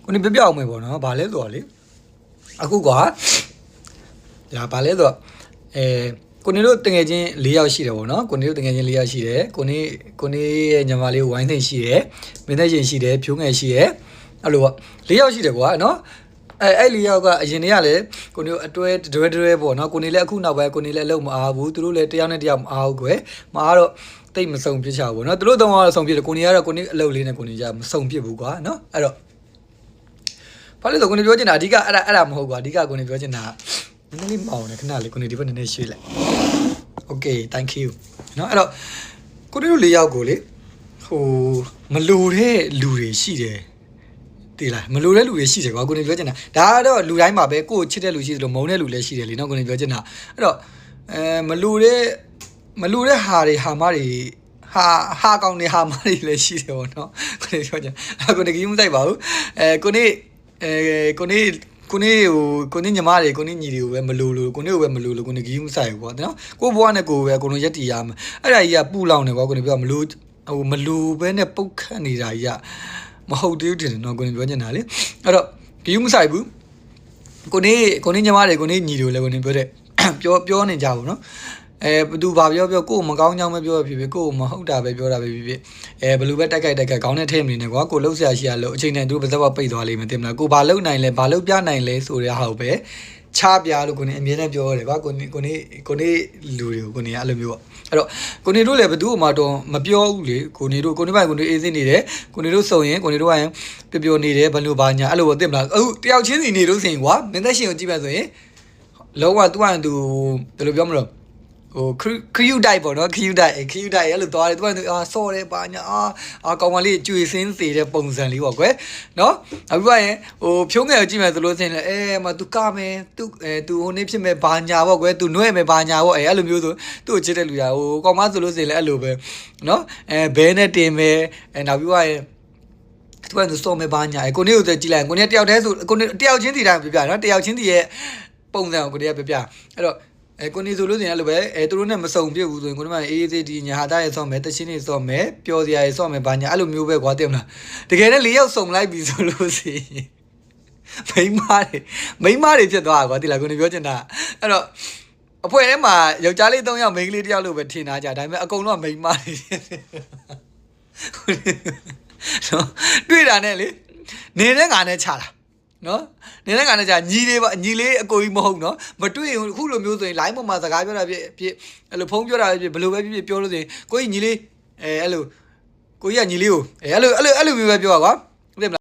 ကိုနေပြပြအောင်မယ်ပေါ့နော်ဘာလဲဆိုတော့လေအခုကွာဒါဘာလဲဆိုတော့ကိုနေတို့တငယ်ချင်း၄ယောက်ရှိတယ်ပေါ့နော်ကိုနေတို့တငယ်ချင်း၄ယောက်ရှိတယ်ကိုနေရဲ့ညီမလေးဝိုင်းသိမ့်ရှိတယ်မင်းသက်ရှင်ရှိတယ်ဖြိုးငယ်ရှိတယ်အဲ့လိုပေါ့၄ယောက်ရှိတယ်ကွာနော်အဲ့၄ယောက်ကအရင်တည်းကလည်းကိုနေတို့အတွဲတွဲပေါ့နော်ကိုနေလည်းအခုနောက်ပိုင်းကိုနေလည်းအလုပ်မအားဘူးသူတို့လည်းတယောက်နဲ့တယောက်မအားဘူးကွယ်မအားတော့တိတ်မစုံဖြစ်ချဘူးเนาะသူတို့တော့စုံဖြစ်တယ်ကိုနေကတော့ကိုနေအလုပ်လေးနဲ့ကိုနေကြမစုံဖြစ်ဘူးကွာเนาะအဲ့တော့ဘာလို့လဲဆိုကိုနေပြောချင်တာအဓိကအဲ့ဒါမဟုတ်ကွာအဓိကကိုနေပြောချင်တာနည်းနည်းမောင်းနေခဏလေးကိုနေဒီဘက်နည်းနည်းရွှေ့လိုက် Okay thank you เนาะအဲ့တော့ကိုနေတို့၄ယောက်ကိုလေဟိုမလိုတဲ့လူတွေရှိတယ်သိလားမလိုတဲ့လူတွေရှိတယ်ကွာကိုနေပြောချင်တာဒါကတော့လူတိုင်းမှာပဲကိုယ်ချစ်တဲ့လူရှိသလိုမုန်းတဲ့လူလည်းရှိတယ်လေเนาะကိုနေပြောချင်တာအဲ့တော့မလိုတဲ့ဟာတွေဟာမတွေဟာကောင်းနေဟာမတွေလည်းရှိတယ်ပေါ့နော်ကိုနေပြောချင်ကိုနေကြီးမဆိုင်ပါဘူးကိုနေဟိုကိုနေညီမတွေကိုနေညီတွေကိုပဲမလိုလို့ကိုနေကိုပဲမလိုလို့ကိုနေကြီးမဆိုင်ဘူးကွာနော်ကိုဘွားနဲ့ကိုပဲအကုန်လုံးရက်တီရမှာအဲ့ဒါကြီးကပူလောင်နေကွာကိုနေပြောမလိုမလိုပဲနဲ့ပုတ်ခတ်နေတာကြီးကမဟုတ်သေးဘူးတင်နော်ကိုနေပြောချင်တာလေအဲ့တော့ကြီးမဆိုင်ဘူးကိုနေညီမတွေကိုနေညီတွေကိုလည်းကိုနေပြောတဲ့ပြောနေကြဘူးနော်ဘသူဘာပြောကိုမကောင်းကြောင်းပဲပြောဖြစ်ဖြစ်ကိုမဟုတ်တာပဲပြောတာပဲဖြစ်ဖြစ်ဘယ်လိုပဲတိုက်ခိုက်ခေါင်းနဲ့ထဲမနေနဲ့ကွာကိုလှုပ်ရှားရှိရလို့အချိန်တန်သူပါဇက်ပိတ်သွားလိမ့်မယ်တင်မလားကိုဘာလှုပ်နိုင်လဲဘာလှုပ်ပြနိုင်လဲဆိုတဲ့ဟာကိုပဲချပြလို့ကိုနေအမြဲတမ်းပြောရတယ်ကွာကိုနေလူတွေကိုကိုနေအဲ့လိုမျိုးပေါ့အဲ့တော့ကိုနေတို့လည်းဘသူ့မှာတော့မပြောဘူးလေကိုနေပိုင်ကိုနေအေးစင်းနေတယ်ကိုနေတို့စုံရင်ကိုနေတို့ကရင်ပျော်နေတယ်ဘယ်လိုဘာညာအဲ့လိုပေါ့တင်မလားအခုတယောက်ချင်းစီနေလို့ဆိုရင်ကွာမင်းသက်ရှင်ကိုကြည့်ပါဆိုရင်လုံးဝသူ့ဟာသူဘယ်လိုပြောမလို့ဟိုခရူတိုက်ပေါ့နော်ခရူတိုက်အဲ့လိုသွားတယ်သူကဆော့တယ်ပါညာကောင်မလေးကျွေစင်းစေတဲ့ပုံစံလေးပေါ့ကွယ်နော်အခုကရင်ဟိုဖြုံးငယ်ကိုကြည့်မယ်ဆိုလို့ဆိုရင်မသူကမယ်သူဟိုနေ့ဖြစ်မဲ့ဘာညာပေါ့ကွယ်သူနှွဲ့မယ်ဘာညာပေါ့အဲ့လိုမျိုးဆိုသူ့ကိုချစ်တဲ့လူရဟိုကောင်မဆိုလို့ဆိုရင်လည်းအဲ့လိုပဲနော်ဘဲနဲ့တင်မယ်နောက်ပြီးရင်သူကစော့မယ်ဘာညာကိုနေကိုကြည့်လိုက်ကိုနေတယောက်တည်းဆိုကိုနေတယောက်ချင်းစီတိုင်းပြပြနော်တယောက်ချင်းစီရဲ့ပုံစံကိုကိုနေကပြပြအဲ့တော့ကိုနေဆိုလို့ဆိုရင်လည်းပဲသူတို့နဲ့မစုံပြစ်ဘူးဆိုရင်ကိုတို့ကအေးအေးဒီညာဟာတာရဲ့ဆော့မယ်တချင်းနေဆော့မယ်ပျော်စရာရဲ့ဆော့မယ်ဘာညာအဲ့လိုမျိုးပဲကွာတင်မလားတကယ်နဲ့၄ယောက်စုံလိုက်ပြီဆိုလို့စီမိန်းမတွေဖြစ်သွားတာကွာတိလားကိုနေပြောချင်တာအဲ့တော့အဖွဲထဲမှာယောက်ျားလေး၃ယောက်မိန်းကလေး၁ယောက်လို့ပဲထင်ထားကြဒါပေမဲ့အကုန်လုံးကမိန်းမတွေနော်တွေ့တာနဲ့လေနေတဲ့ငါနဲ့ချတာနော်နေတဲ့ကနေကြာညီလေးပါညီလေးအကိုကြီးမဟုတ်နော်မတွေ့ရင်အခုလိုမျိုးဆိုရင် line ပေါ်မှာစကားပြောတာဖြစ်အဲ့လိုဖုန်းပြောတာဖြစ်ဘယ်လိုပဲဖြစ်ပြောလို့ဆိုရင်ကိုကြီးညီလေးအဲ့လိုကိုကြီးကညီလေးကိုအဲ့လိုမျိုးပဲပြောပါကွာ